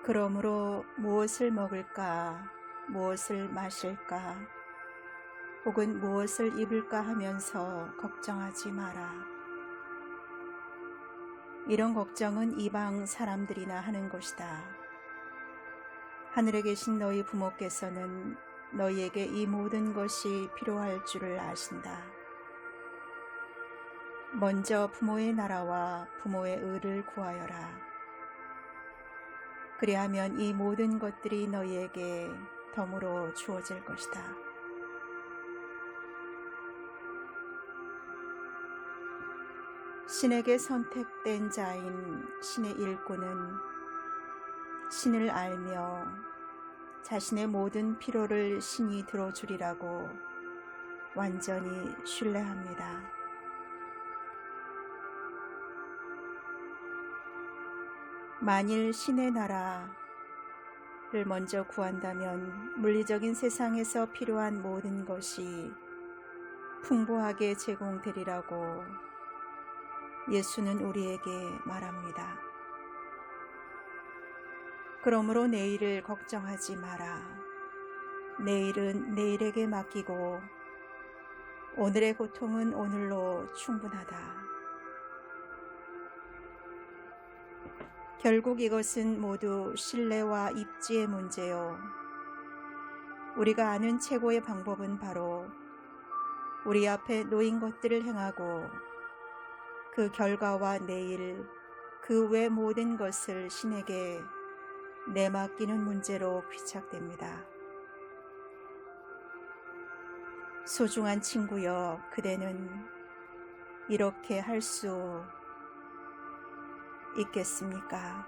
그러므로 무엇을 먹을까, 무엇을 마실까, 혹은 무엇을 입을까 하면서 걱정하지 마라. 이런 걱정은 이방 사람들이나 하는 것이다. 하늘에 계신 너희 부모께서는 너희에게 이 모든 것이 필요할 줄을 아신다. 먼저 부모의 나라와 부모의 의를 구하여라. 그리하면 이 모든 것들이 너희에게 덤으로 주어질 것이다. 신에게 선택된 자인 신의 일꾼은 신을 알며 자신의 모든 필요를 신이 들어주리라고 완전히 신뢰합니다. 만일 신의 나라를 먼저 구한다면 물리적인 세상에서 필요한 모든 것이 풍부하게 제공되리라고 예수는 우리에게 말합니다. 그러므로 내일을 걱정하지 마라. 내일은 내일에게 맡기고 오늘의 고통은 오늘로 충분하다. 결국 이것은 모두 신뢰와 입지의 문제요. 우리가 아는 최고의 방법은 바로 우리 앞에 놓인 것들을 행하고 그 결과와 내일, 그 외 모든 것을 신에게 내맡기는 문제로 귀착됩니다. 소중한 친구여, 그대는 이렇게 할 수 있겠습니까?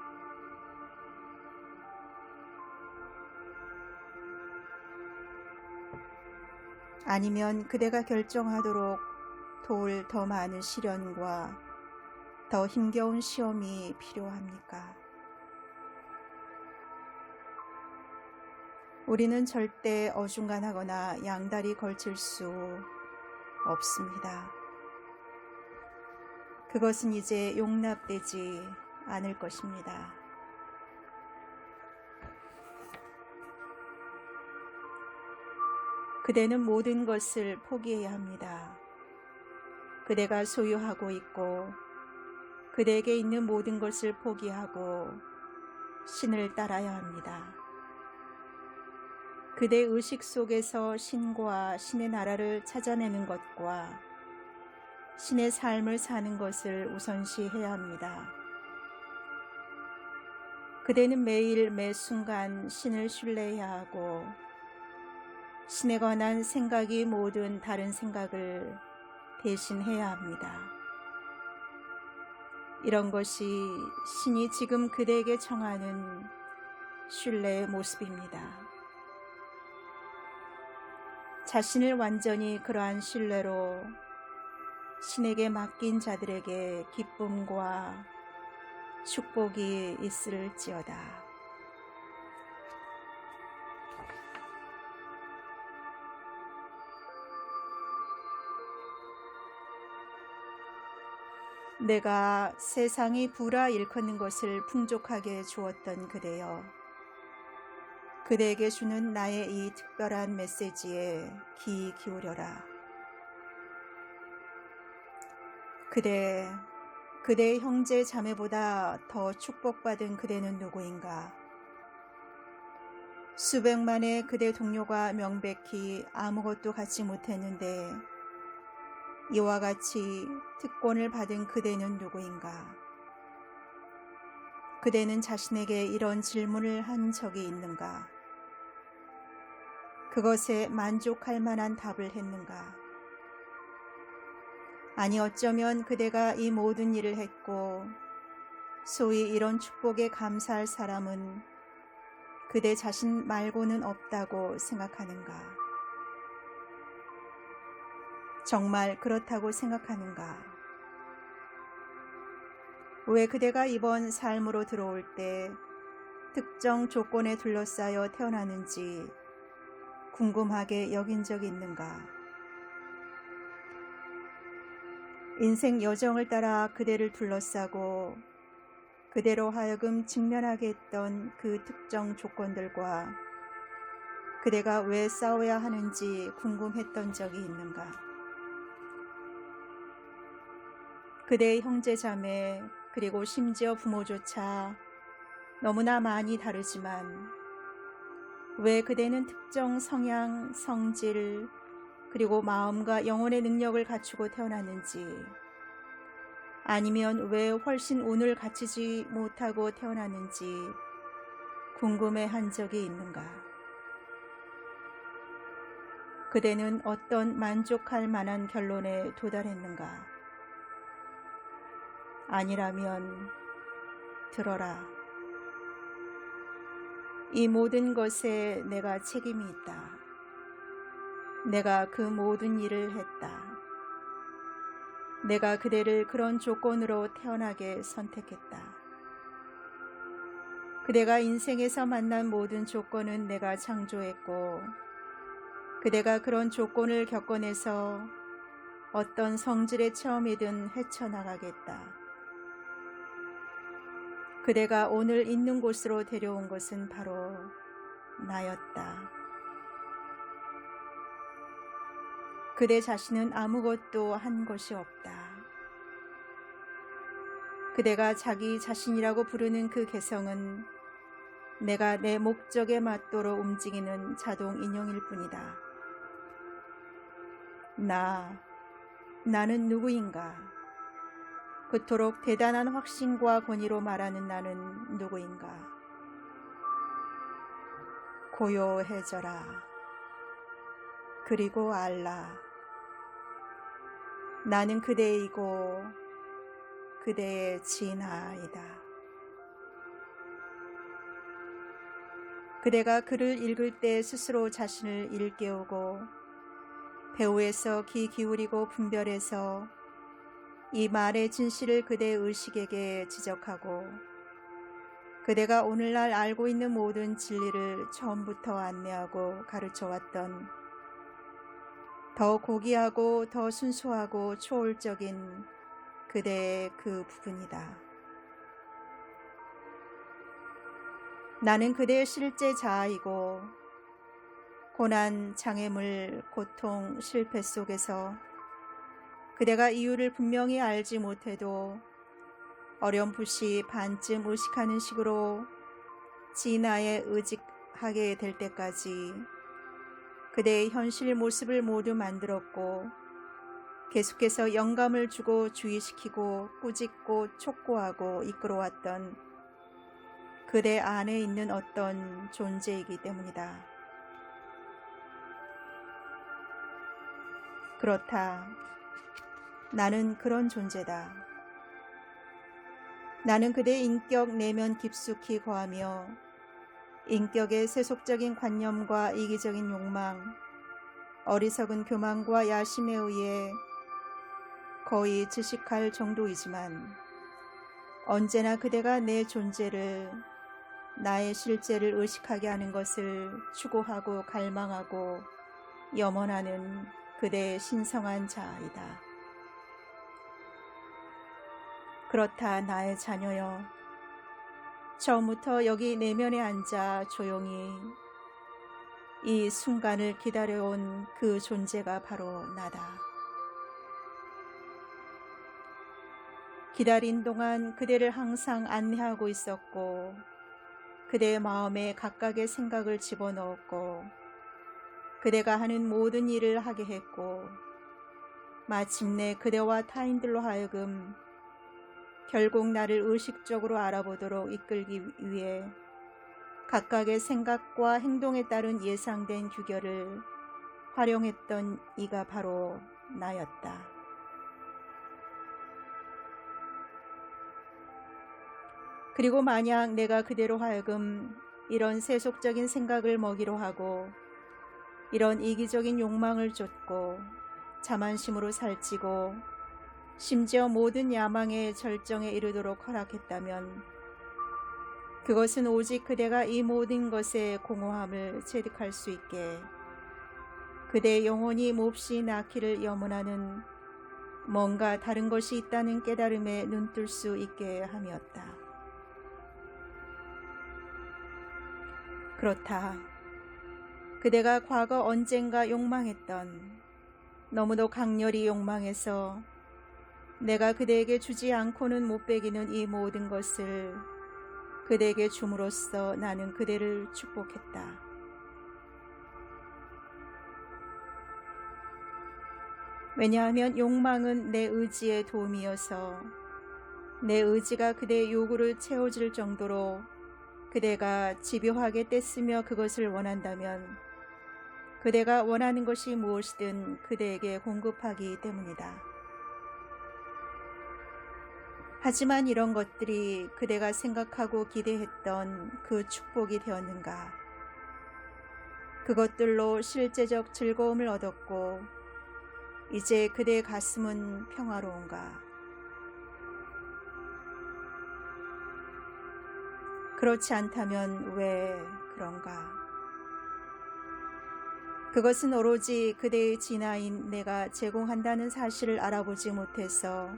아니면 그대가 결정하도록 도울 더 많은 시련과 더 힘겨운 시험이 필요합니까? 우리는 절대 어중간하거나 양다리 걸칠 수 없습니다. 그것은 이제 용납되지 않을 것입니다. 그대는 모든 것을 포기해야 합니다. 그대가 소유하고 있고 그대에게 있는 모든 것을 포기하고 신을 따라야 합니다. 그대의 의식 속에서 신과 신의 나라를 찾아내는 것과 신의 삶을 사는 것을 우선시해야 합니다. 그대는 매일 매 순간 신을 신뢰해야 하고 신에 관한 생각이 모든 다른 생각을 대신해야 합니다. 이런 것이 신이 지금 그대에게 청하는 신뢰의 모습입니다. 자신을 완전히 그러한 신뢰로 신에게 맡긴 자들에게 기쁨과 축복이 있을지어다. 내가 세상이 불화 일컫는 것을 풍족하게 주었던 그대여, 그대에게 주는 나의 이 특별한 메시지에 귀 기울여라. 그대의 형제 자매보다 더 축복받은 그대는 누구인가? 수백만의 그대 동료가 명백히 아무것도 갖지 못했는데 이와 같이 특권을 받은 그대는 누구인가? 그대는 자신에게 이런 질문을 한 적이 있는가? 그것에 만족할 만한 답을 했는가? 아니, 어쩌면 그대가 이 모든 일을 했고 소위 이런 축복에 감사할 사람은 그대 자신 말고는 없다고 생각하는가? 정말 그렇다고 생각하는가? 왜 그대가 이번 삶으로 들어올 때 특정 조건에 둘러싸여 태어나는지 궁금하게 여긴 적이 있는가? 인생 여정을 따라 그대를 둘러싸고 그대로 하여금 직면하게 했던 그 특정 조건들과 그대가 왜 싸워야 하는지 궁금했던 적이 있는가? 그대의 형제 자매 그리고 심지어 부모조차 너무나 많이 다르지만 왜 그대는 특정 성향, 성질 그리고 마음과 영혼의 능력을 갖추고 태어났는지, 아니면 왜 훨씬 운을 갖추지 못하고 태어났는지 궁금해한 적이 있는가? 그대는 어떤 만족할 만한 결론에 도달했는가? 아니라면 들어라. 이 모든 것에 내가 책임이 있다. 내가 그 모든 일을 했다. 내가 그대를 그런 조건으로 태어나게 선택했다. 그대가 인생에서 만난 모든 조건은 내가 창조했고, 그대가 그런 조건을 겪어내서 어떤 성질의 체험이든 헤쳐나가겠다. 그대가 오늘 있는 곳으로 데려온 것은 바로 나였다. 그대 자신은 아무것도 한 것이 없다. 그대가 자기 자신이라고 부르는 그 개성은 내가 내 목적에 맞도록 움직이는 자동 인형일 뿐이다. 나는 누구인가? 그토록 대단한 확신과 권위로 말하는 나는 누구인가? 고요해져라. 그리고 알라. 나는 그대이고 그대의 진아이다. 그대가 글을 읽을 때 스스로 자신을 일깨우고 배후에서 귀 기울이고 분별해서 이 말의 진실을 그대의 의식에게 지적하고 그대가 오늘날 알고 있는 모든 진리를 처음부터 안내하고 가르쳐왔던 더 고귀하고 더 순수하고 초월적인 그대의 그 부분이다. 나는 그대의 실제 자아이고 고난, 장애물, 고통, 실패 속에서 그대가 이유를 분명히 알지 못해도 어렴풋이 반쯤 의식하는 식으로 진아에 의직하게 될 때까지 그대의 현실 모습을 모두 만들었고 계속해서 영감을 주고 주의시키고 꾸짖고 촉구하고 이끌어왔던 그대 안에 있는 어떤 존재이기 때문이다. 그렇다. 나는 그런 존재다. 나는 그대의 인격 내면 깊숙이 거하며 인격의 세속적인 관념과 이기적인 욕망, 어리석은 교만과 야심에 의해 거의 질식할 정도이지만 언제나 그대가 내 존재를, 나의 실제를 의식하게 하는 것을 추구하고 갈망하고 염원하는 그대의 신성한 자아이다. 그렇다, 나의 자녀여. 처음부터 여기 내면에 앉아 조용히 이 순간을 기다려온 그 존재가 바로 나다. 기다린 동안 그대를 항상 안내하고 있었고 그대의 마음에 각각의 생각을 집어넣었고 그대가 하는 모든 일을 하게 했고 마침내 그대와 타인들로 하여금 결국 나를 의식적으로 알아보도록 이끌기 위해 각각의 생각과 행동에 따른 예상된 규결을 활용했던 이가 바로 나였다. 그리고 만약 내가 그대로 하여금 이런 세속적인 생각을 먹이로 하고 이런 이기적인 욕망을 좇고 자만심으로 살찌고 심지어 모든 야망의 절정에 이르도록 허락했다면 그것은 오직 그대가 이 모든 것의 공허함을 체득할 수 있게 그대의 영혼이 몹시 낳기를 염원하는 뭔가 다른 것이 있다는 깨달음에 눈뜰 수 있게 함이었다. 그렇다. 그대가 과거 언젠가 욕망했던, 너무도 강렬히 욕망해서 내가 그대에게 주지 않고는 못 배기는 이 모든 것을 그대에게 줌으로써 나는 그대를 축복했다. 왜냐하면 욕망은 내 의지의 도움이어서 내 의지가 그대의 요구를 채워줄 정도로 그대가 집요하게 떼쓰며 그것을 원한다면 그대가 원하는 것이 무엇이든 그대에게 공급하기 때문이다. 하지만 이런 것들이 그대가 생각하고 기대했던 그 축복이 되었는가? 그것들로 실제적 즐거움을 얻었고 이제 그대의 가슴은 평화로운가? 그렇지 않다면 왜 그런가? 그것은 오로지 그대의 진화인 내가 제공한다는 사실을 알아보지 못해서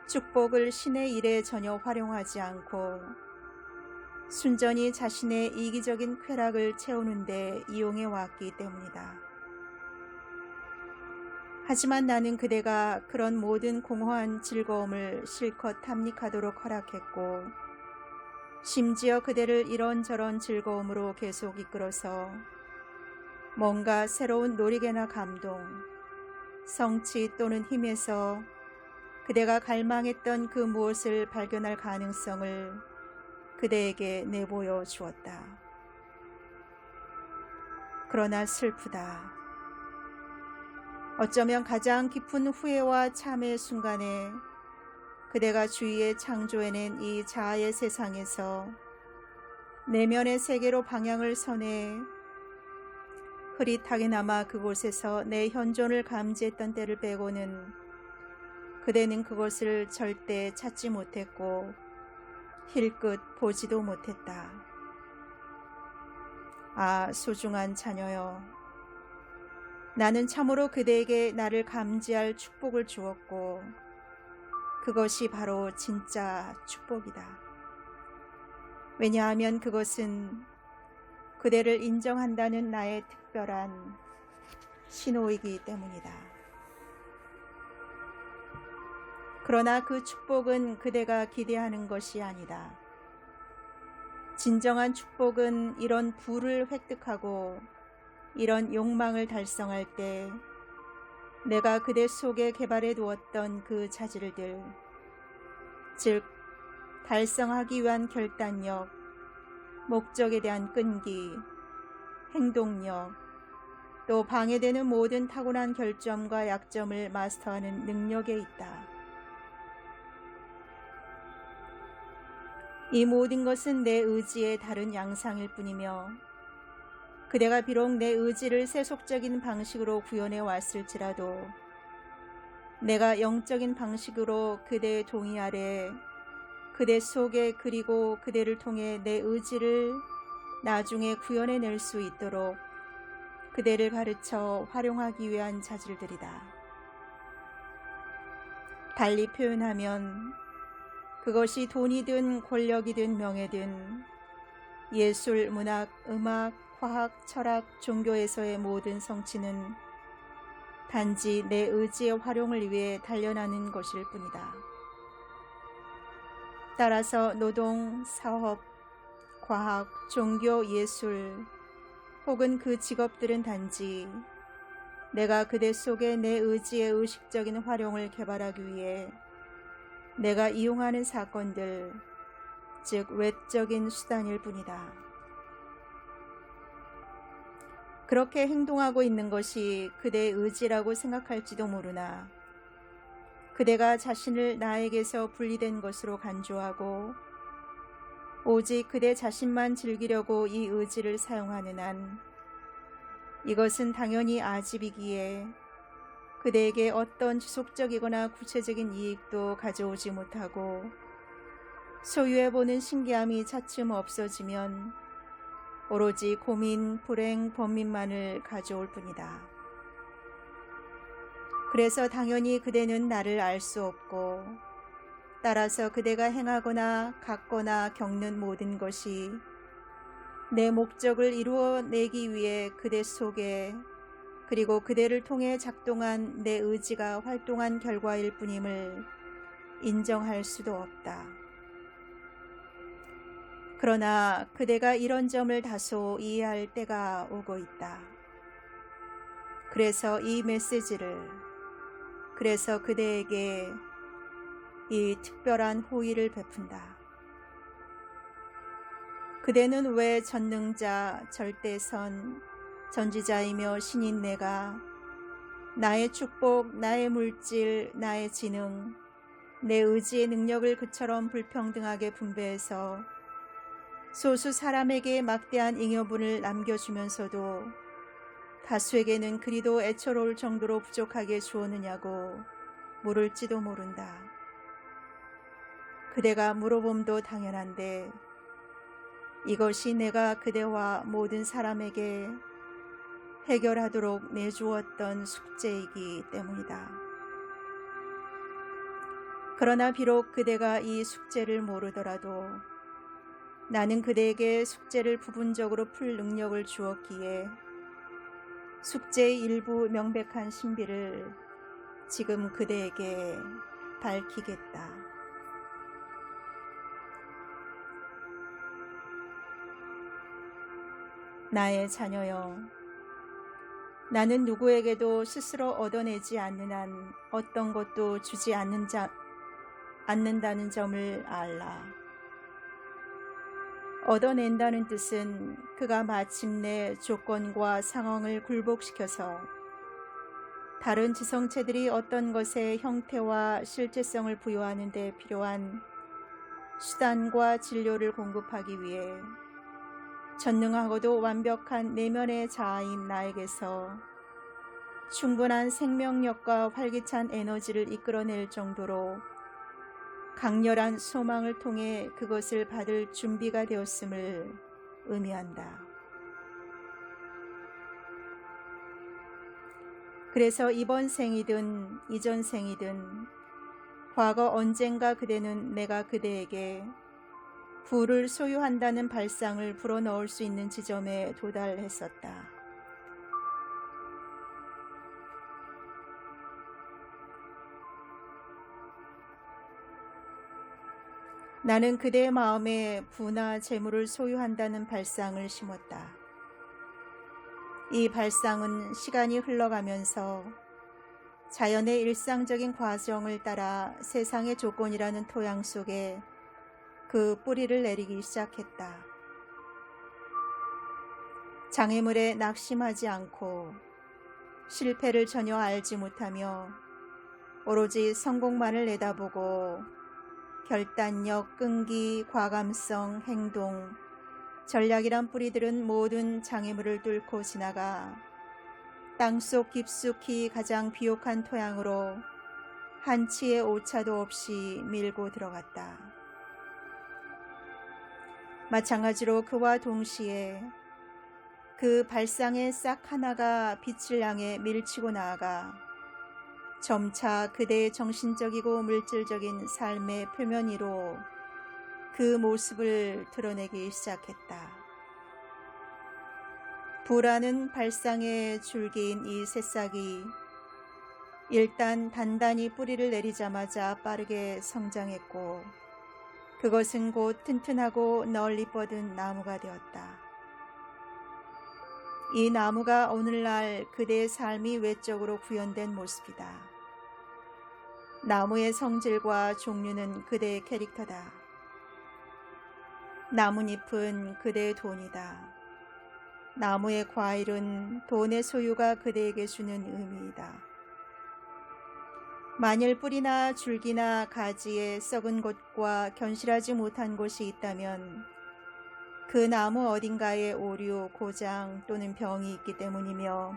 축복을 신의 일에 전혀 활용하지 않고 순전히 자신의 이기적인 쾌락을 채우는 데 이용해 왔기 때문이다. 하지만 나는 그대가 그런 모든 공허한 즐거움을 실컷 탐닉하도록 허락했고 심지어 그대를 이런저런 즐거움으로 계속 이끌어서 뭔가 새로운 놀이개나 감동, 성취 또는 힘에서 그대가 갈망했던 그 무엇을 발견할 가능성을 그대에게 내보여 주었다. 그러나 슬프다. 어쩌면 가장 깊은 후회와 참의 순간에 그대가 주위에 창조해낸 이 자아의 세상에서 내면의 세계로 방향을 선해 흐릿하게나마 그곳에서 내 현존을 감지했던 때를 빼고는 그대는 그것을 절대 찾지 못했고 힐끗 보지도 못했다. 아, 소중한 자녀여. 나는 참으로 그대에게 나를 감지할 축복을 주었고 그것이 바로 진짜 축복이다. 왜냐하면 그것은 그대를 인정한다는 나의 특별한 신호이기 때문이다. 그러나 그 축복은 그대가 기대하는 것이 아니다. 진정한 축복은 이런 부를 획득하고 이런 욕망을 달성할 때 내가 그대 속에 개발해 두었던 그 자질들, 즉 달성하기 위한 결단력, 목적에 대한 끈기, 행동력, 또 방해되는 모든 타고난 결점과 약점을 마스터하는 능력에 있다. 이 모든 것은 내 의지의 다른 양상일 뿐이며 그대가 비록 내 의지를 세속적인 방식으로 구현해 왔을지라도 내가 영적인 방식으로 그대의 동의 아래 그대 속에 그리고 그대를 통해 내 의지를 나중에 구현해낼 수 있도록 그대를 가르쳐 활용하기 위한 자질들이다. 달리 표현하면 그것이 돈이든 권력이든 명예든 예술, 문학, 음악, 화학, 철학, 종교에서의 모든 성취는 단지 내 의지의 활용을 위해 단련하는 것일 뿐이다. 따라서 노동, 사업, 과학, 종교, 예술 혹은 그 직업들은 단지 내가 그대 속에 내 의지의 의식적인 활용을 개발하기 위해 내가 이용하는 사건들, 즉 외적인 수단일 뿐이다. 그렇게 행동하고 있는 것이 그대의 의지라고 생각할지도 모르나 그대가 자신을 나에게서 분리된 것으로 간주하고 오직 그대 자신만 즐기려고 이 의지를 사용하는 한 이것은 당연히 아집이기에 그대에게 어떤 지속적이거나 구체적인 이익도 가져오지 못하고 소유해보는 신기함이 차츰 없어지면 오로지 고민, 불행, 번민만을 가져올 뿐이다. 그래서 당연히 그대는 나를 알 수 없고 따라서 그대가 행하거나 갖거나 겪는 모든 것이 내 목적을 이루어내기 위해 그대 속에 그리고 그대를 통해 작동한 내 의지가 활동한 결과일 뿐임을 인정할 수도 없다. 그러나 그대가 이런 점을 다소 이해할 때가 오고 있다. 그래서 이 메시지를, 그래서 그대에게 이 특별한 호의를 베푼다. 그대는 왜 전능자, 절대선, 전지자이며 신인 내가 나의 축복, 나의 물질, 나의 지능, 내 의지의 능력을 그처럼 불평등하게 분배해서 소수 사람에게 막대한 잉여분을 남겨주면서도 다수에게는 그리도 애처로울 정도로 부족하게 주었느냐고 물을지도 모른다. 그대가 물어봄도 당연한데 이것이 내가 그대와 모든 사람에게 해결하도록 내주었던 숙제이기 때문이다. 그러나 비록 그대가 이 숙제를 모르더라도 나는 그대에게 숙제를 부분적으로 풀 능력을 주었기에 숙제의 일부 명백한 신비를 지금 그대에게 밝히겠다. 나의 자녀여, 나는 누구에게도 스스로 얻어내지 않는 한 어떤 것도 주지 않는다는 점을 알라. 얻어낸다는 뜻은 그가 마침내 조건과 상황을 굴복시켜서 다른 지성체들이 어떤 것의 형태와 실제성을 부여하는 데 필요한 수단과 진료를 공급하기 위해 전능하고도 완벽한 내면의 자아인 나에게서 충분한 생명력과 활기찬 에너지를 이끌어낼 정도로 강렬한 소망을 통해 그것을 받을 준비가 되었음을 의미한다. 그래서 이번 생이든 이전 생이든 과거 언젠가 그대는 내가 그대에게 부를 소유한다는 발상을 불어넣을 수 있는 지점에 도달했었다. 나는 그대의 마음에 부나 재물을 소유한다는 발상을 심었다. 이 발상은 시간이 흘러가면서 자연의 일상적인 과정을 따라 세상의 조건이라는 토양 속에 그 뿌리를 내리기 시작했다. 장애물에 낙심하지 않고 실패를 전혀 알지 못하며 오로지 성공만을 내다보고 결단력, 끈기, 과감성, 행동, 전략이란 뿌리들은 모든 장애물을 뚫고 지나가 땅속 깊숙이 가장 비옥한 토양으로 한치의 오차도 없이 밀고 들어갔다. 마찬가지로 그와 동시에 그 발상의 싹 하나가 빛을 향해 밀치고 나아가 점차 그대의 정신적이고 물질적인 삶의 표면 위로 그 모습을 드러내기 시작했다. 부라는 발상의 줄기인 이 새싹이 일단 단단히 뿌리를 내리자마자 빠르게 성장했고 그것은 곧 튼튼하고 널리 뻗은 나무가 되었다. 이 나무가 오늘날 그대의 삶이 외적으로 구현된 모습이다. 나무의 성질과 종류는 그대의 캐릭터다. 나뭇잎은 그대의 돈이다. 나무의 과일은 돈의 소유가 그대에게 주는 의미이다. 만일 뿌리나 줄기나 가지에 썩은 곳과 견실하지 못한 곳이 있다면 그 나무 어딘가에 오류, 고장 또는 병이 있기 때문이며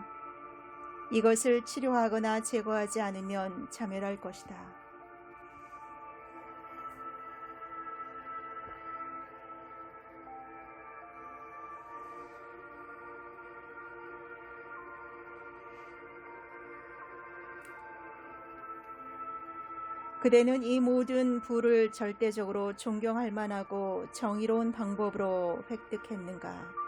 이것을 치료하거나 제거하지 않으면 자멸할 것이다. 그대는 이 모든 부를 절대적으로 존경할 만하고 정의로운 방법으로 획득했는가?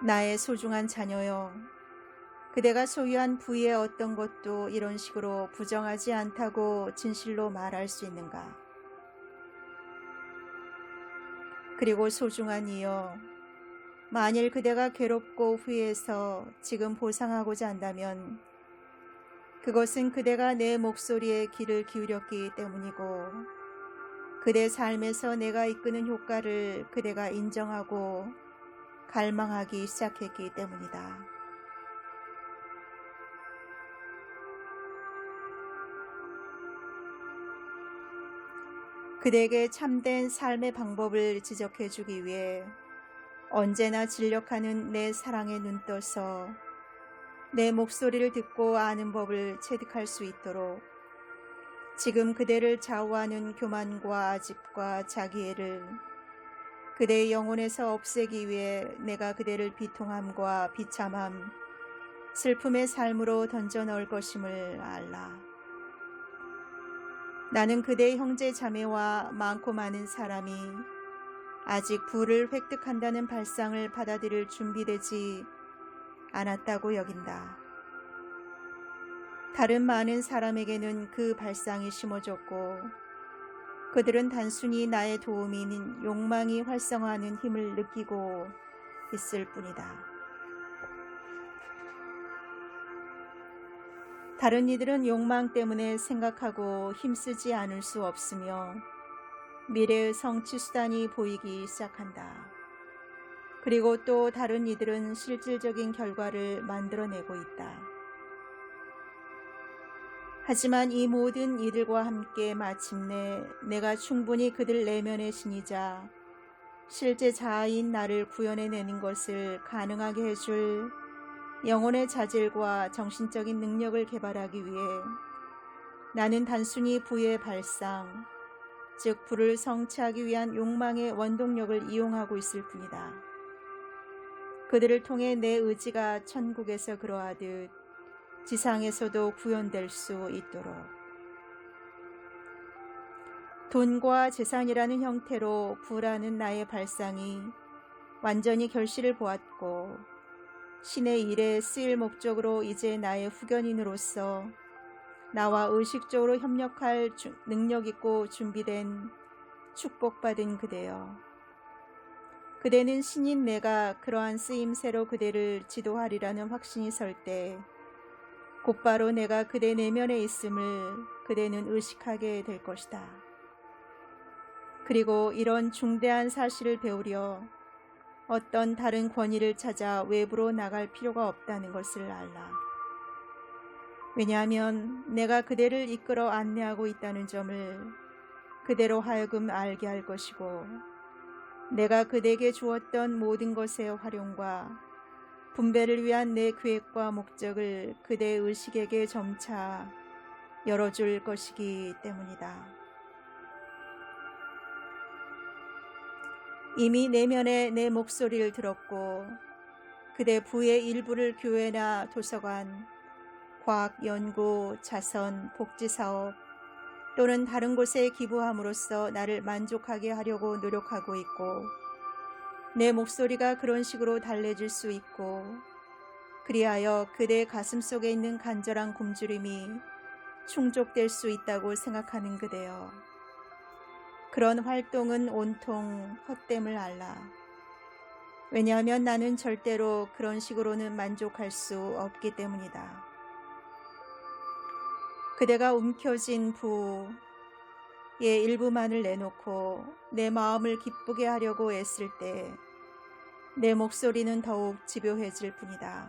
나의 소중한 자녀여, 그대가 소유한 부의 어떤 것도 이런 식으로 부정하지 않다고 진실로 말할 수 있는가? 그리고 소중한 이여, 만일 그대가 괴롭고 후회해서 지금 보상하고자 한다면 그것은 그대가 내 목소리에 귀를 기울였기 때문이고 그대 삶에서 내가 이끄는 효과를 그대가 인정하고 갈망하기 시작했기 때문이다. 그대에게 참된 삶의 방법을 지적해 주기 위해 언제나 진력하는 내 사랑에 눈 떠서 내 목소리를 듣고 아는 법을 체득할 수 있도록 지금 그대를 좌우하는 교만과 아집과 자기애를 그대의 영혼에서 없애기 위해 내가 그대를 비통함과 비참함, 슬픔의 삶으로 던져 넣을 것임을 알라. 나는 그대의 형제 자매와 많고 많은 사람이 아직 부를 획득한다는 발상을 받아들일 준비되지 않았다고 여긴다. 다른 많은 사람에게는 그 발상이 심어졌고 그들은 단순히 나의 도움인 욕망이 활성화하는 힘을 느끼고 있을 뿐이다. 다른 이들은 욕망 때문에 생각하고 힘쓰지 않을 수 없으며 미래의 성취 수단이 보이기 시작한다. 그리고 또 다른 이들은 실질적인 결과를 만들어내고 있다. 하지만 이 모든 이들과 함께 마침내 내가 충분히 그들 내면의 신이자 실제 자아인 나를 구현해내는 것을 가능하게 해줄 영혼의 자질과 정신적인 능력을 개발하기 위해 나는 단순히 부의 발상, 즉 부를 성취하기 위한 욕망의 원동력을 이용하고 있을 뿐이다. 그들을 통해 내 의지가 천국에서 그러하듯 지상에서도 구현될 수 있도록 돈과 재산이라는 형태로 부라는 나의 발상이 완전히 결실을 보았고 신의 일에 쓰일 목적으로 이제 나의 후견인으로서 나와 의식적으로 협력할 능력 있고 준비된 축복받은 그대여. 그대는 신인 내가 그러한 쓰임새로 그대를 지도하리라는 확신이 설 때 곧바로 내가 그대 내면에 있음을 그대는 의식하게 될 것이다. 그리고 이런 중대한 사실을 배우려 어떤 다른 권위를 찾아 외부로 나갈 필요가 없다는 것을 알라. 왜냐하면 내가 그대를 이끌어 안내하고 있다는 점을 그대로 하여금 알게 할 것이고 내가 그대에게 주었던 모든 것의 활용과 분배를 위한 내 계획과 목적을 그대의 의식에게 점차 열어줄 것이기 때문이다. 이미 내면에 내 목소리를 들었고 그대 부의 일부를 교회나 도서관, 과학 연구, 자선, 복지사업 또는 다른 곳에 기부함으로써 나를 만족하게 하려고 노력하고 있고 내 목소리가 그런 식으로 달래질 수 있고 그리하여 그대의 가슴 속에 있는 간절한 굶주림이 충족될 수 있다고 생각하는 그대여. 그런 활동은 온통 헛됨을 알라. 왜냐하면 나는 절대로 그런 식으로는 만족할 수 없기 때문이다. 그대가 움켜쥔 부의 일부만을 내놓고 내 마음을 기쁘게 하려고 애쓸 때 내 목소리는 더욱 집요해질 뿐이다.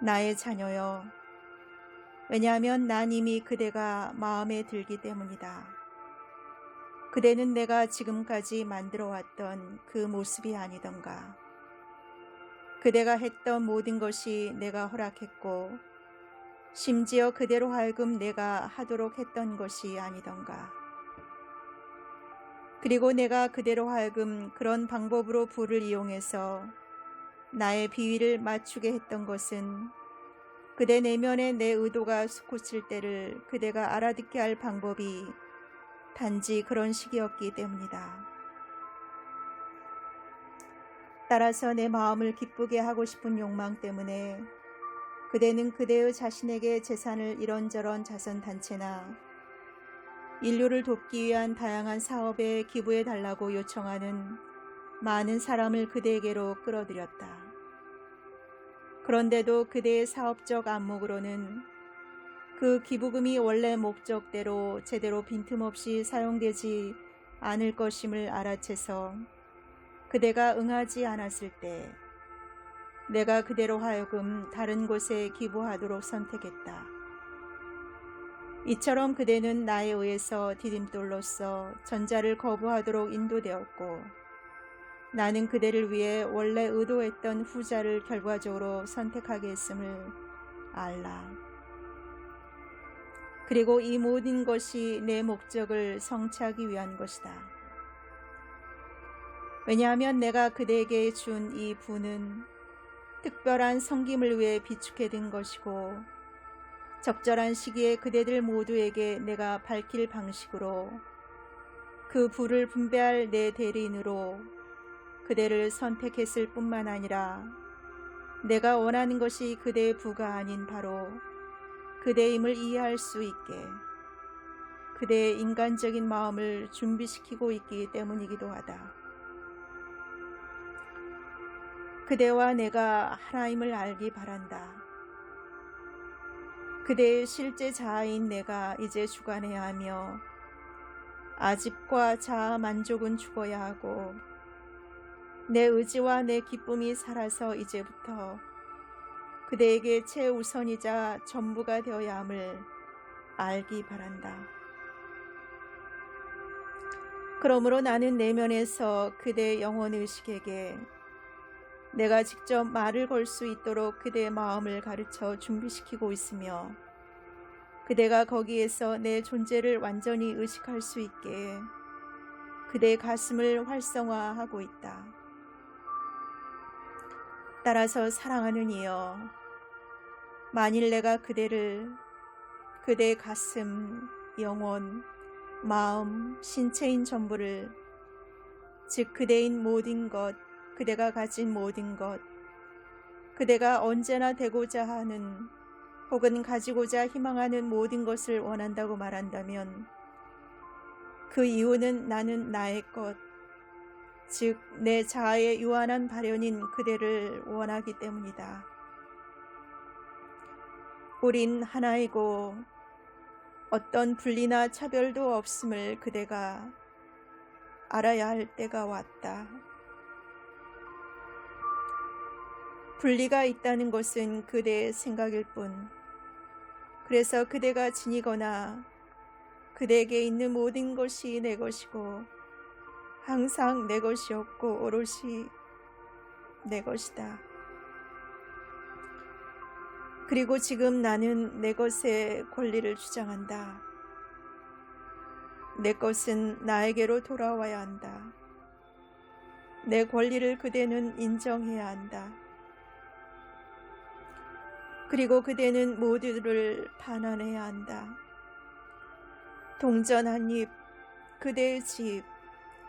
나의 자녀여, 왜냐하면 난 이미 그대가 마음에 들기 때문이다. 그대는 내가 지금까지 만들어왔던 그 모습이 아니던가. 그대가 했던 모든 것이 내가 허락했고 심지어 그대로 하여금 내가 하도록 했던 것이 아니던가. 그리고 내가 그대로 하여금 그런 방법으로 부를 이용해서 나의 비위를 맞추게 했던 것은 그대 내면에 내 의도가 솟구칠 때를 그대가 알아듣게 할 방법이 단지 그런 식이었기 때문이다. 따라서 내 마음을 기쁘게 하고 싶은 욕망 때문에 그대는 그대의 자신에게 재산을 이런저런 자선단체나 인류를 돕기 위한 다양한 사업에 기부해 달라고 요청하는 많은 사람을 그대에게로 끌어들였다. 그런데도 그대의 사업적 안목으로는 그 기부금이 원래 목적대로 제대로 빈틈없이 사용되지 않을 것임을 알아채서 그대가 응하지 않았을 때 내가 그대로 하여금 다른 곳에 기부하도록 선택했다. 이처럼 그대는 나에 의해서 디딤돌로서 전자를 거부하도록 인도되었고 나는 그대를 위해 원래 의도했던 후자를 결과적으로 선택하게 했음을 알라. 그리고 이 모든 것이 내 목적을 성취하기 위한 것이다. 왜냐하면 내가 그대에게 준 이 부는 특별한 섬김을 위해 비축해 둔 것이고 적절한 시기에 그대들 모두에게 내가 밝힐 방식으로 그 부를 분배할 내 대리인으로 그대를 선택했을 뿐만 아니라 내가 원하는 것이 그대의 부가 아닌 바로 그대임을 이해할 수 있게 그대의 인간적인 마음을 준비시키고 있기 때문이기도 하다. 그대와 내가 하나임을 알기 바란다. 그대의 실제 자아인 내가 이제 주관해야 하며 아집과 자아 만족은 죽어야 하고 내 의지와 내 기쁨이 살아서 이제부터 그대에게 최우선이자 전부가 되어야 함을 알기 바란다. 그러므로 나는 내면에서 그대의 영혼의식에게 내가 직접 말을 걸 수 있도록 그대의 마음을 가르쳐 준비시키고 있으며 그대가 거기에서 내 존재를 완전히 의식할 수 있게 그대의 가슴을 활성화하고 있다. 따라서 사랑하는 이여, 만일 내가 그대를 그대의 가슴, 영혼, 마음, 신체인 전부를 즉 그대인 모든 것, 그대가 가진 모든 것, 그대가 언제나 되고자 하는 혹은 가지고자 희망하는 모든 것을 원한다고 말한다면 그 이유는 나는 나의 것, 즉 내 자아의 유한한 발현인 그대를 원하기 때문이다. 우린 하나이고 어떤 분리나 차별도 없음을 그대가 알아야 할 때가 왔다. 분리가 있다는 것은 그대의 생각일 뿐. 그래서 그대가 지니거나 그대에게 있는 모든 것이 내 것이고 항상 내 것이었고 오롯이 내 것이다. 그리고 지금 나는 내 것의 권리를 주장한다. 내 것은 나에게로 돌아와야 한다. 내 권리를 그대는 인정해야 한다. 그리고 그대는 모두를 반환해야 한다. 동전 한 입, 그대의 집,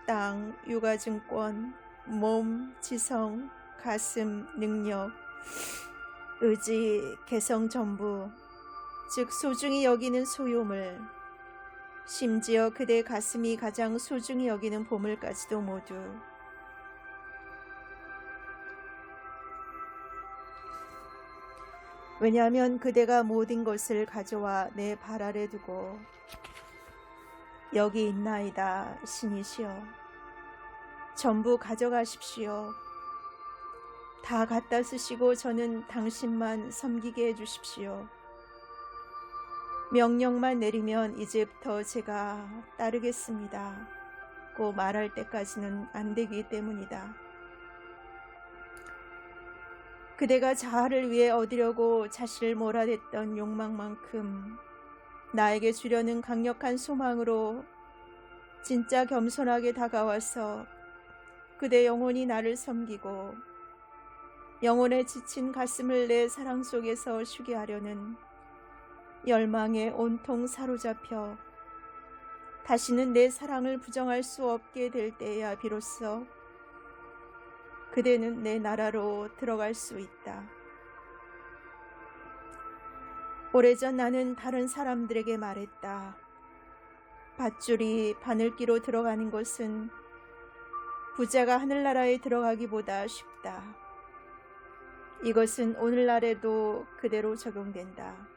땅, 유가증권, 몸, 지성, 가슴, 능력, 의지, 개성 전부, 즉 소중히 여기는 소유물, 심지어 그대의 가슴이 가장 소중히 여기는 보물까지도 모두 왜냐하면 그대가 모든 것을 가져와 내 발 아래 두고 여기 있나이다 신이시여 전부 가져가십시오. 다 갖다 쓰시고 저는 당신만 섬기게 해주십시오. 명령만 내리면 이제부터 제가 따르겠습니다. 고 말할 때까지는 안 되기 때문이다. 그대가 자아를 위해 얻으려고 자신을 몰아댔던 욕망만큼 나에게 주려는 강력한 소망으로 진짜 겸손하게 다가와서 그대 영혼이 나를 섬기고 영혼에 지친 가슴을 내 사랑 속에서 쉬게 하려는 열망에 온통 사로잡혀 다시는 내 사랑을 부정할 수 없게 될 때야 비로소 그대는 내 나라로 들어갈 수 있다. 오래전 나는 다른 사람들에게 말했다. 밧줄이 바늘기로 들어가는 것은 부자가 하늘나라에 들어가기보다 쉽다. 이것은 오늘날에도 그대로 적용된다.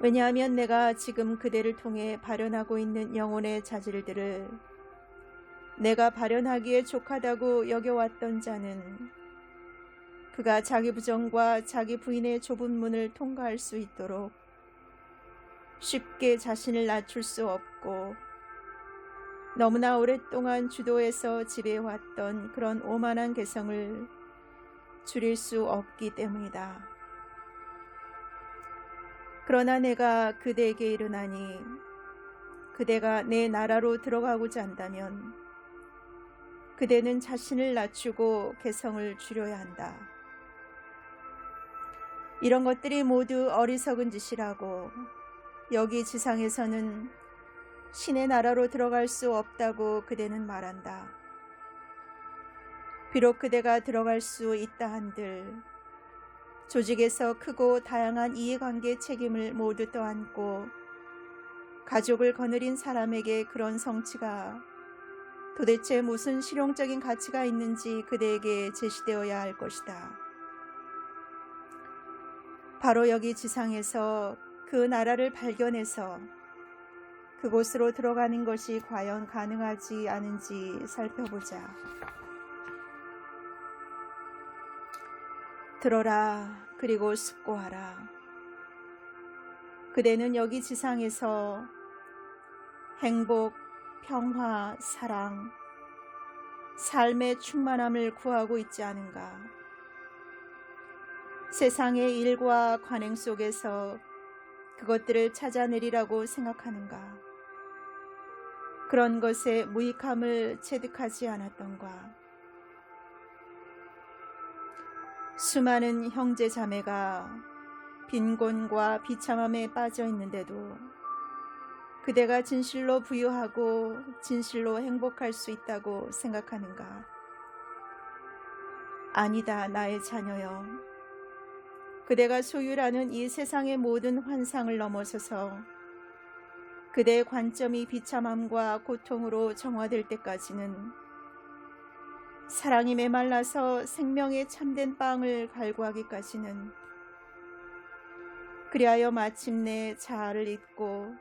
왜냐하면 내가 지금 그대를 통해 발현하고 있는 영혼의 자질들을 내가 발현하기에 족하다고 여겨왔던 자는 그가 자기 부정과 자기 부인의 좁은 문을 통과할 수 있도록 쉽게 자신을 낮출 수 없고 너무나 오랫동안 주도해서 지배해왔던 그런 오만한 개성을 줄일 수 없기 때문이다. 그러나 내가 그대에게 이르나니 그대가 내 나라로 들어가고자 한다면 그대는 자신을 낮추고 개성을 줄여야 한다. 이런 것들이 모두 어리석은 짓이라고 여기 지상에서는 신의 나라로 들어갈 수 없다고 그대는 말한다. 비록 그대가 들어갈 수 있다 한들 조직에서 크고 다양한 이해관계 책임을 모두 떠안고 가족을 거느린 사람에게 그런 성취가 도대체 무슨 실용적인 가치가 있는지 그대에게 제시되어야 할 것이다. 바로 여기 지상에서 그 나라를 발견해서 그곳으로 들어가는 것이 과연 가능하지 않은지 살펴보자. 들어라, 그리고 숙고하라. 그대는 여기 지상에서 행복, 평화, 사랑, 삶의 충만함을 구하고 있지 않은가? 세상의 일과 관행 속에서 그것들을 찾아내리라고 생각하는가? 그런 것에 무익함을 체득하지 않았던가? 수많은 형제 자매가 빈곤과 비참함에 빠져 있는데도 그대가 진실로 부유하고 진실로 행복할 수 있다고 생각하는가? 아니다, 나의 자녀여. 그대가 소유라는 이 세상의 모든 환상을 넘어서서 그대의 관점이 비참함과 고통으로 정화될 때까지는 사랑이 메말라서 생명의 참된 빵을 갈구하기까지는 그리하여 마침내 자아를 잊고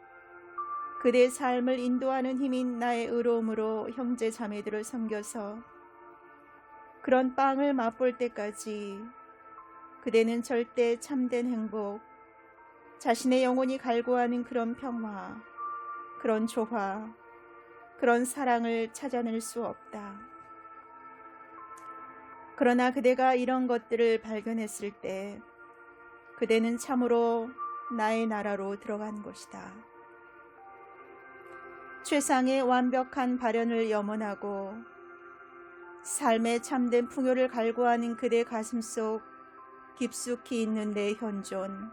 그대의 삶을 인도하는 힘인 나의 의로움으로 형제 자매들을 섬겨서 그런 빵을 맛볼 때까지 그대는 절대 참된 행복, 자신의 영혼이 갈구하는 그런 평화, 그런 조화, 그런 사랑을 찾아낼 수 없다. 그러나 그대가 이런 것들을 발견했을 때 그대는 참으로 나의 나라로 들어간 것이다. 최상의 완벽한 발현을 염원하고 삶의 참된 풍요를 갈구하는 그대 가슴 속 깊숙이 있는 내 현존,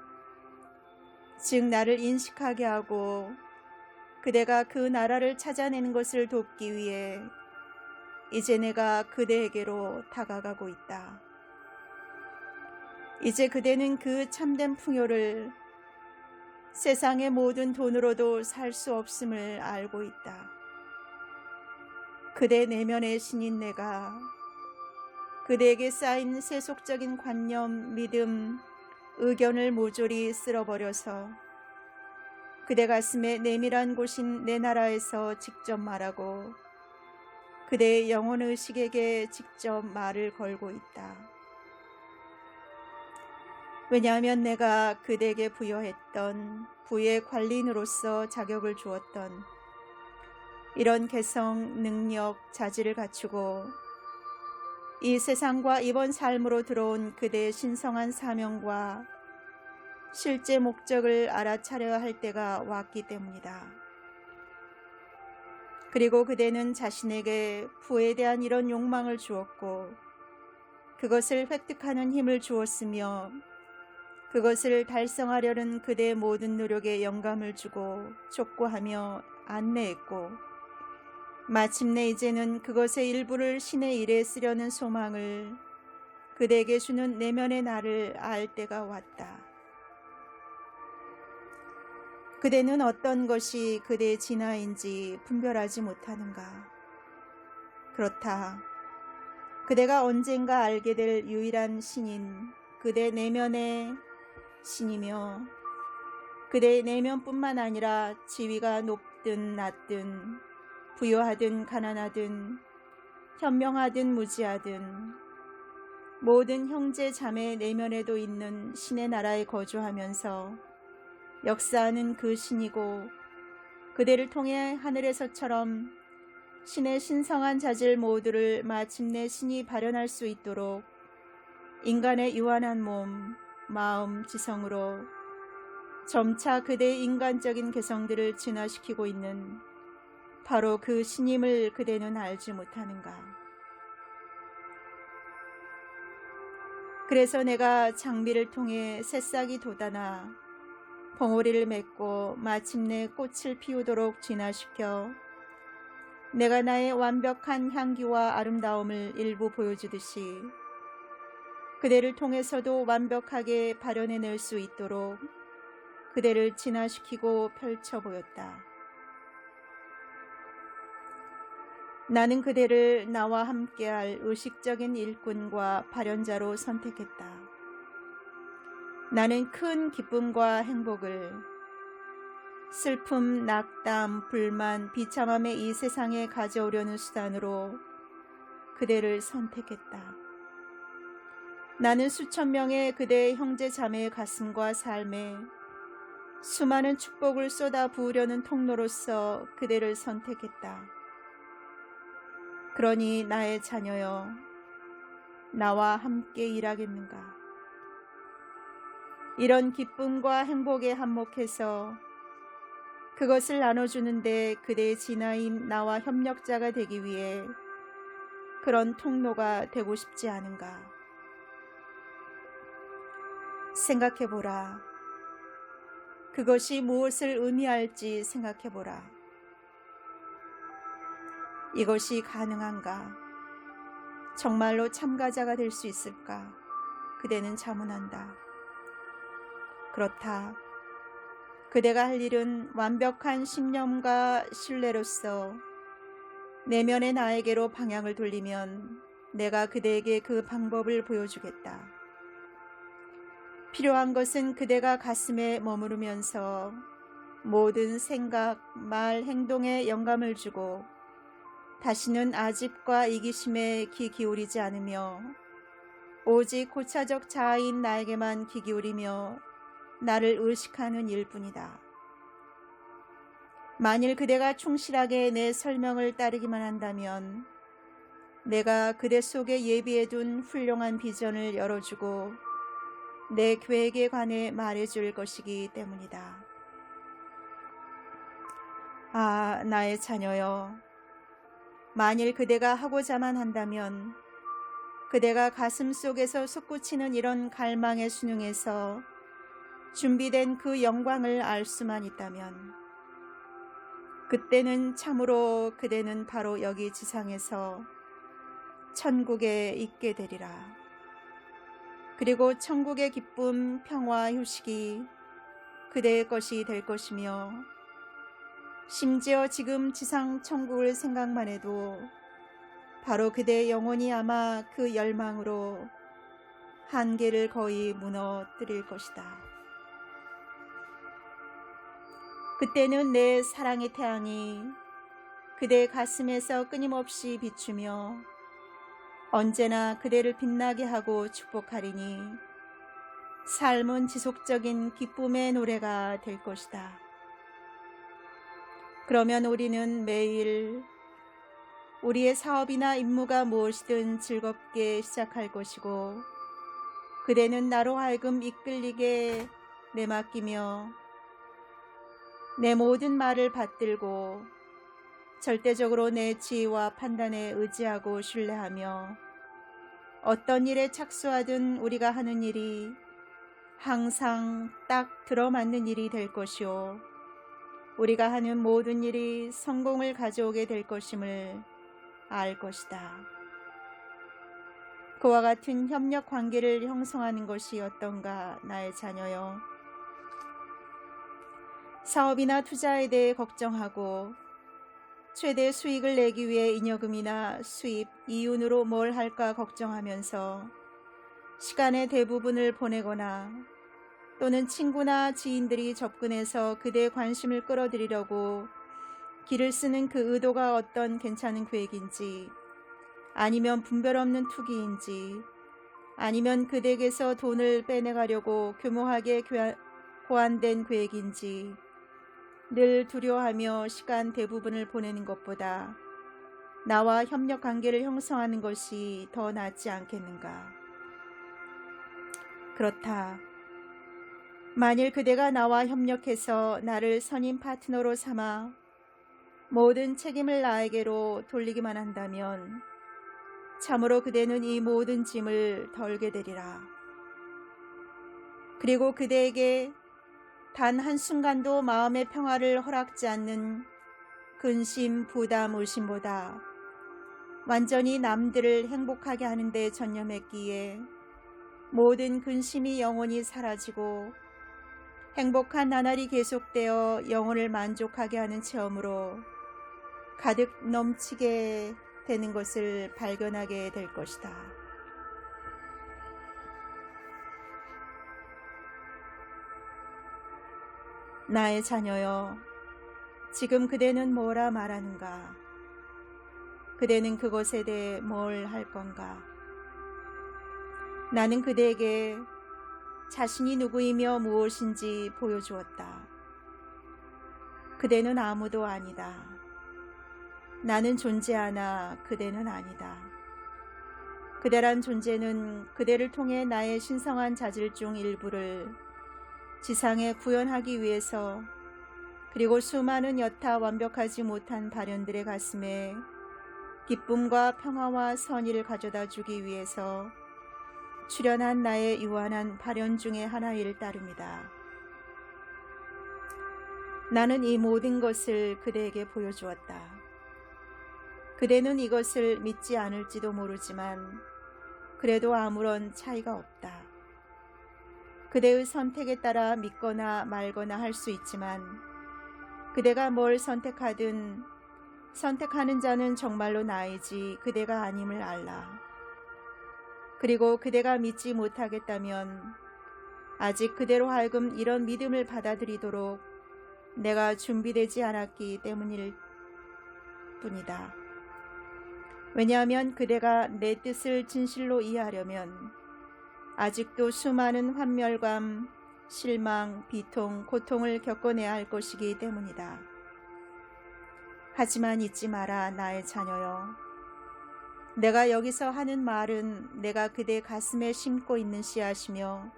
즉 나를 인식하게 하고 그대가 그 나라를 찾아내는 것을 돕기 위해 이제 내가 그대에게로 다가가고 있다. 이제 그대는 그 참된 풍요를 세상의 모든 돈으로도 살 수 없음을 알고 있다. 그대 내면의 신인 내가 그대에게 쌓인 세속적인 관념, 믿음, 의견을 모조리 쓸어버려서 그대 가슴의 내밀한 곳인 내 나라에서 직접 말하고 그대의 영혼의식에게 직접 말을 걸고 있다. 왜냐하면 내가 그대에게 부여했던 부의 관리인으로서 자격을 주었던 이런 개성, 능력, 자질을 갖추고 이 세상과 이번 삶으로 들어온 그대의 신성한 사명과 실제 목적을 알아차려야 할 때가 왔기 때문이다. 그리고 그대는 자신에게 부에 대한 이런 욕망을 주었고 그것을 획득하는 힘을 주었으며 그것을 달성하려는 그대의 모든 노력에 영감을 주고 촉구하며 안내했고 마침내 이제는 그것의 일부를 신의 일에 쓰려는 소망을 그대에게 주는 내면의 나를 알 때가 왔다. 그대는 어떤 것이 그대의 진화인지 분별하지 못하는가? 그렇다. 그대가 언젠가 알게 될 유일한 신인 그대 내면의 신이며 그대의 내면뿐만 아니라 지위가 높든 낮든 부유하든 가난하든 현명하든 무지하든 모든 형제 자매 내면에도 있는 신의 나라에 거주하면서 역사하는 그 신이고 그대를 통해 하늘에서처럼 신의 신성한 자질 모두를 마침내 신이 발현할 수 있도록 인간의 유한한 몸, 마음, 지성으로 점차 그대의 인간적인 개성들을 진화시키고 있는 바로 그 신임을 그대는 알지 못하는가. 그래서 내가 장미를 통해 새싹이 돋아나 봉오리를 맺고 마침내 꽃을 피우도록 진화시켜 내가 나의 완벽한 향기와 아름다움을 일부 보여주듯이 그대를 통해서도 완벽하게 발현해낼 수 있도록 그대를 진화시키고 펼쳐 보였다. 나는 그대를 나와 함께할 의식적인 일꾼과 발현자로 선택했다. 나는 큰 기쁨과 행복을 슬픔, 낙담, 불만, 비참함의 이 세상에 가져오려는 수단으로 그대를 선택했다. 나는 수천 명의 그대의 형제 자매의 가슴과 삶에 수많은 축복을 쏟아 부으려는 통로로서 그대를 선택했다. 그러니 나의 자녀여, 나와 함께 일하겠는가? 이런 기쁨과 행복에 한몫해서 그것을 나눠주는데 그대의 진화인 나와 협력자가 되기 위해 그런 통로가 되고 싶지 않은가? 생각해보라. 그것이 무엇을 의미할지 생각해보라. 이것이 가능한가? 정말로 참가자가 될 수 있을까? 그대는 자문한다. 그렇다. 그대가 할 일은 완벽한 신념과 신뢰로서 내면의 나에게로 방향을 돌리면 내가 그대에게 그 방법을 보여주겠다. 필요한 것은 그대가 가슴에 머무르면서 모든 생각, 말, 행동에 영감을 주고 다시는 아집과 이기심에 귀 기울이지 않으며 오직 고차적 자아인 나에게만 귀 기울이며 나를 의식하는 일뿐이다. 만일 그대가 충실하게 내 설명을 따르기만 한다면 내가 그대 속에 예비해둔 훌륭한 비전을 열어주고 내 계획에 관해 말해줄 것이기 때문이다. 아, 나의 자녀여. 만일 그대가 하고자만 한다면 그대가 가슴 속에서 솟구치는 이런 갈망의 순응에서 준비된 그 영광을 알 수만 있다면 그때는 참으로 그대는 바로 여기 지상에서 천국에 있게 되리라. 그리고 천국의 기쁨, 평화, 휴식이 그대의 것이 될 것이며 심지어 지금 지상 천국을 생각만 해도 바로 그대의 영혼이 아마 그 열망으로 한계를 거의 무너뜨릴 것이다. 그때는 내 사랑의 태양이 그대의 가슴에서 끊임없이 비추며 언제나 그대를 빛나게 하고 축복하리니 삶은 지속적인 기쁨의 노래가 될 것이다. 그러면 우리는 매일 우리의 사업이나 임무가 무엇이든 즐겁게 시작할 것이고 그대는 나로 하여금 이끌리게 내맡기며 내 모든 말을 받들고 절대적으로 내 지혜와 판단에 의지하고 신뢰하며 어떤 일에 착수하든 우리가 하는 일이 항상 딱 들어맞는 일이 될 것이요 우리가 하는 모든 일이 성공을 가져오게 될 것임을 알 것이다. 그와 같은 협력 관계를 형성하는 것이 어떤가, 나의 자녀여. 사업이나 투자에 대해 걱정하고 최대 수익을 내기 위해 잉여금이나 수입, 이윤으로 뭘 할까 걱정하면서 시간의 대부분을 보내거나 또는 친구나 지인들이 접근해서 그대의 관심을 끌어들이려고 길을 쓰는 그 의도가 어떤 괜찮은 계획인지, 아니면 분별 없는 투기인지, 아니면 그대에게서 돈을 빼내가려고 교묘하게 고안된 계획인지 늘 두려워하며 시간 대부분을 보내는 것보다 나와 협력 관계를 형성하는 것이 더 낫지 않겠는가. 그렇다. 만일 그대가 나와 협력해서 나를 선임 파트너로 삼아 모든 책임을 나에게로 돌리기만 한다면 참으로 그대는 이 모든 짐을 덜게 되리라. 그리고 그대에게 단 한순간도 마음의 평화를 허락지 않는 근심, 부담, 의심보다 완전히 남들을 행복하게 하는 데 전념했기에 모든 근심이 영원히 사라지고 행복한 나날이 계속되어 영혼을 만족하게 하는 체험으로 가득 넘치게 되는 것을 발견하게 될 것이다. 나의 자녀여, 지금 그대는 뭐라 말하는가? 그대는 그것에 대해 뭘 할 건가? 나는 그대에게 자신이 누구이며 무엇인지 보여주었다. 그대는 아무도 아니다. 나는 존재하나 그대는 아니다. 그대란 존재는 그대를 통해 나의 신성한 자질 중 일부를 지상에 구현하기 위해서, 그리고 수많은 여타 완벽하지 못한 발현들의 가슴에 기쁨과 평화와 선의를 가져다 주기 위해서 출현한 나의 유한한 발현 중의 하나일 따름이다. 나는 이 모든 것을 그대에게 보여주었다. 그대는 이것을 믿지 않을지도 모르지만 그래도 아무런 차이가 없다. 그대의 선택에 따라 믿거나 말거나 할 수 있지만 그대가 뭘 선택하든 선택하는 자는 정말로 나이지 그대가 아님을 알라. 그리고 그대가 믿지 못하겠다면 아직 그대로 하여금 이런 믿음을 받아들이도록 내가 준비되지 않았기 때문일 뿐이다. 왜냐하면 그대가 내 뜻을 진실로 이해하려면 아직도 수많은 환멸감, 실망, 비통, 고통을 겪어내야 할 것이기 때문이다. 하지만 잊지 마라, 나의 자녀여. 내가 여기서 하는 말은 내가 그대 가슴에 심고 있는 씨앗이며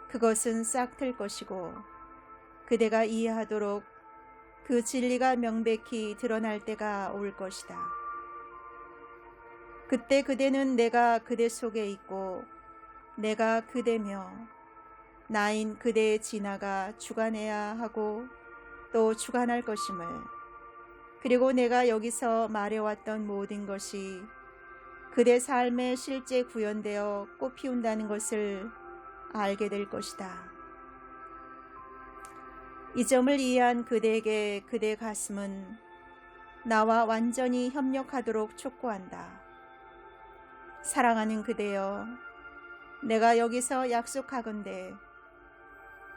그것은 싹틀 것이고 그대가 이해하도록 그 진리가 명백히 드러날 때가 올 것이다. 그때 그대는 내가 그대 속에 있고 내가 그대며 나인 그대의 진화가 주관해야 하고 또 주관할 것임을, 그리고 내가 여기서 말해왔던 모든 것이 그대 삶에 실제 구현되어 꽃 피운다는 것을 알게 될 것이다. 이 점을 이해한 그대에게 그대 가슴은 나와 완전히 협력하도록 촉구한다. 사랑하는 그대여, 내가 여기서 약속하건대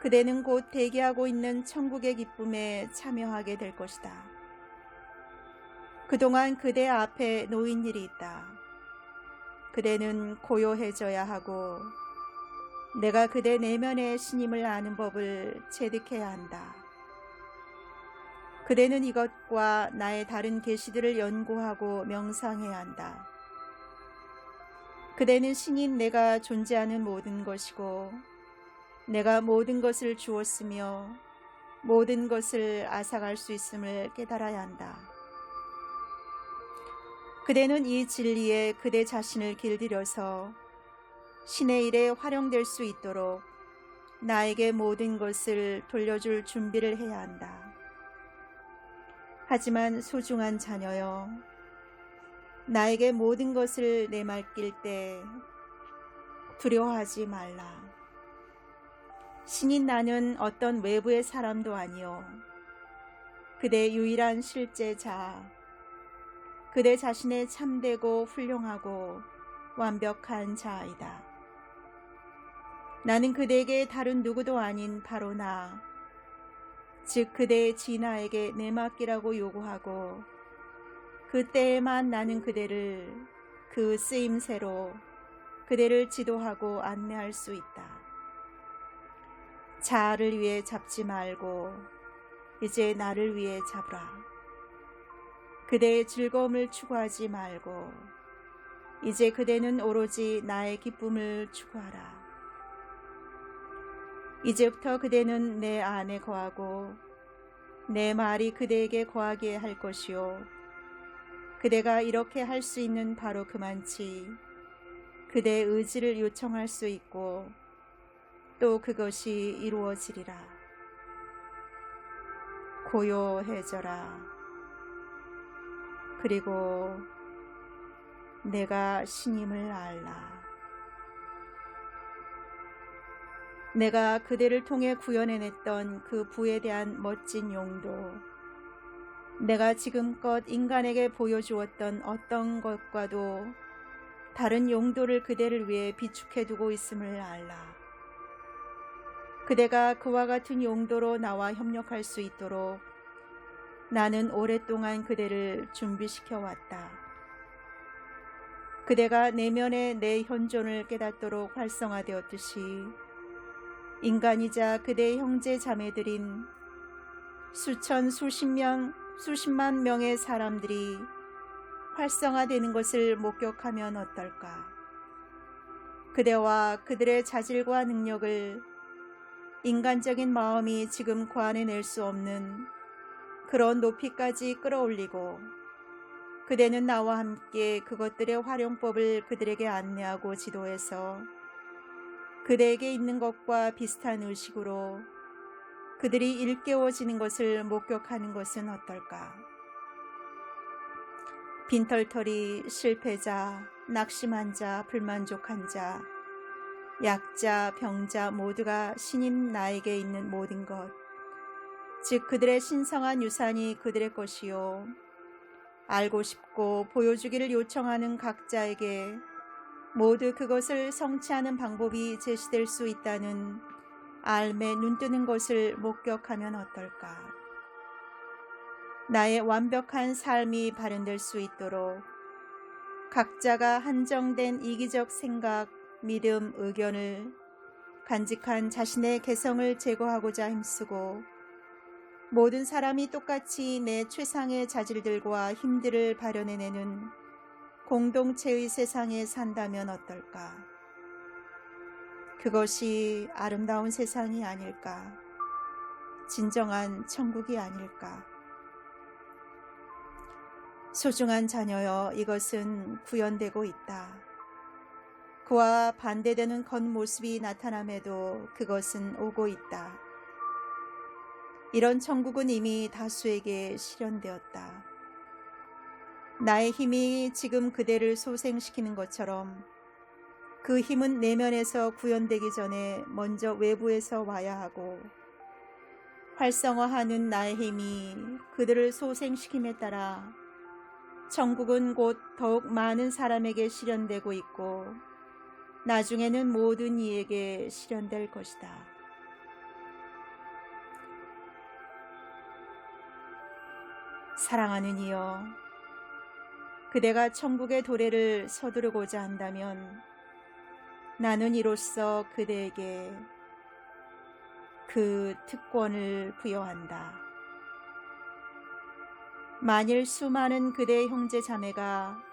그대는 곧 대기하고 있는 천국의 기쁨에 참여하게 될 것이다. 그동안 그대 앞에 놓인 일이 있다. 그대는 고요해져야 하고 내가 그대 내면의 신임을 아는 법을 체득해야 한다. 그대는 이것과 나의 다른 계시들을 연구하고 명상해야 한다. 그대는 신인 내가 존재하는 모든 것이고 내가 모든 것을 주었으며 모든 것을 앗아갈 수 있음을 깨달아야 한다. 그대는 이 진리에 그대 자신을 길들여서 신의 일에 활용될 수 있도록 나에게 모든 것을 돌려줄 준비를 해야 한다. 하지만 소중한 자녀여, 나에게 모든 것을 내맡길 때 두려워하지 말라. 신인 나는 어떤 외부의 사람도 아니요 그대 유일한 실제자, 그대 자신의 참되고 훌륭하고 완벽한 자아이다. 나는 그대에게 다른 누구도 아닌 바로 나, 즉 그대의 진아에게 내맡기라고 요구하고 그때에만 나는 그대를 그 쓰임새로 그대를 지도하고 안내할 수 있다. 자아를 위해 잡지 말고 이제 나를 위해 잡으라. 그대의 즐거움을 추구하지 말고 이제 그대는 오로지 나의 기쁨을 추구하라. 이제부터 그대는 내 안에 거하고 내 말이 그대에게 거하게 할 것이요 그대가 이렇게 할 수 있는 바로 그만치 그대의 의지를 요청할 수 있고 또 그것이 이루어지리라. 고요해져라. 그리고 내가 신임을 알라. 내가 그대를 통해 구현해냈던 그 부에 대한 멋진 용도, 내가 지금껏 인간에게 보여주었던 어떤 것과도 다른 용도를 그대를 위해 비축해두고 있음을 알라. 그대가 그와 같은 용도로 나와 협력할 수 있도록 나는 오랫동안 그대를 준비시켜 왔다. 그대가 내면의 내 현존을 깨닫도록 활성화되었듯이 인간이자 그대의 형제 자매들인 수천 수십만 명의 사람들이 활성화되는 것을 목격하면 어떨까? 그대와 그들의 자질과 능력을 인간적인 마음이 지금 고안해낼 수 없는 그런 높이까지 끌어올리고 그대는 나와 함께 그것들의 활용법을 그들에게 안내하고 지도해서 그대에게 있는 것과 비슷한 의식으로 그들이 일깨워지는 것을 목격하는 것은 어떨까? 빈털터리, 실패자, 낙심한 자, 불만족한 자, 약자, 병자 모두가 신인 나에게 있는 모든 것, 즉 그들의 신성한 유산이 그들의 것이요 알고 싶고 보여주기를 요청하는 각자에게 모두 그것을 성취하는 방법이 제시될 수 있다는 알매 눈뜨는 것을 목격하면 어떨까? 나의 완벽한 삶이 발현될 수 있도록 각자가 한정된 이기적 생각, 믿음, 의견을 간직한 자신의 개성을 제거하고자 힘쓰고 모든 사람이 똑같이 내 최상의 자질들과 힘들을 발현해내는 공동체의 세상에 산다면 어떨까? 그것이 아름다운 세상이 아닐까? 진정한 천국이 아닐까? 소중한 자녀여, 이것은 구현되고 있다. 그와 반대되는 겉모습이 나타남에도 그것은 오고 있다. 이런 천국은 이미 다수에게 실현되었다. 나의 힘이 지금 그대를 소생시키는 것처럼 그 힘은 내면에서 구현되기 전에 먼저 외부에서 와야 하고 활성화하는 나의 힘이 그들을 소생시킴에 따라 천국은 곧 더욱 많은 사람에게 실현되고 있고 나중에는 모든 이에게 실현될 것이다. 사랑하는 이여, 그대가 천국의 도래를 서두르고자 한다면 나는 이로써 그대에게 그 특권을 부여한다. 만일 수많은 그대의 형제 자매가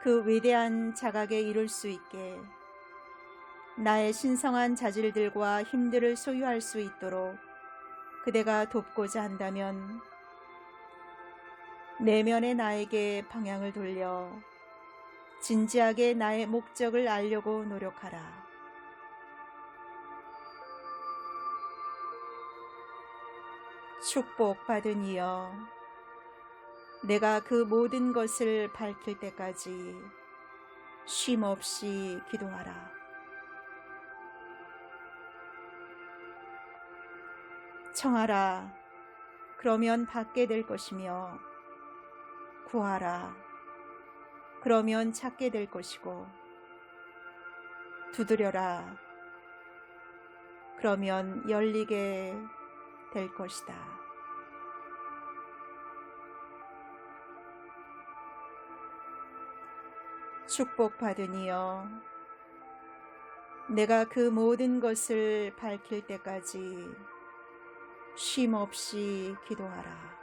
그 위대한 자각에 이룰 수 있게 나의 신성한 자질들과 힘들을 소유할 수 있도록 그대가 돕고자 한다면 내면의 나에게 방향을 돌려 진지하게 나의 목적을 알려고 노력하라. 축복받은 이여, 내가 그 모든 것을 밝힐 때까지 쉼 없이 기도하라. 청하라. 그러면 받게 될 것이며, 구하라. 그러면 찾게 될 것이고, 두드려라. 그러면 열리게 될 것이다. 축복받으니여, 내가 그 모든 것을 밝힐 때까지 쉼 없이 기도하라.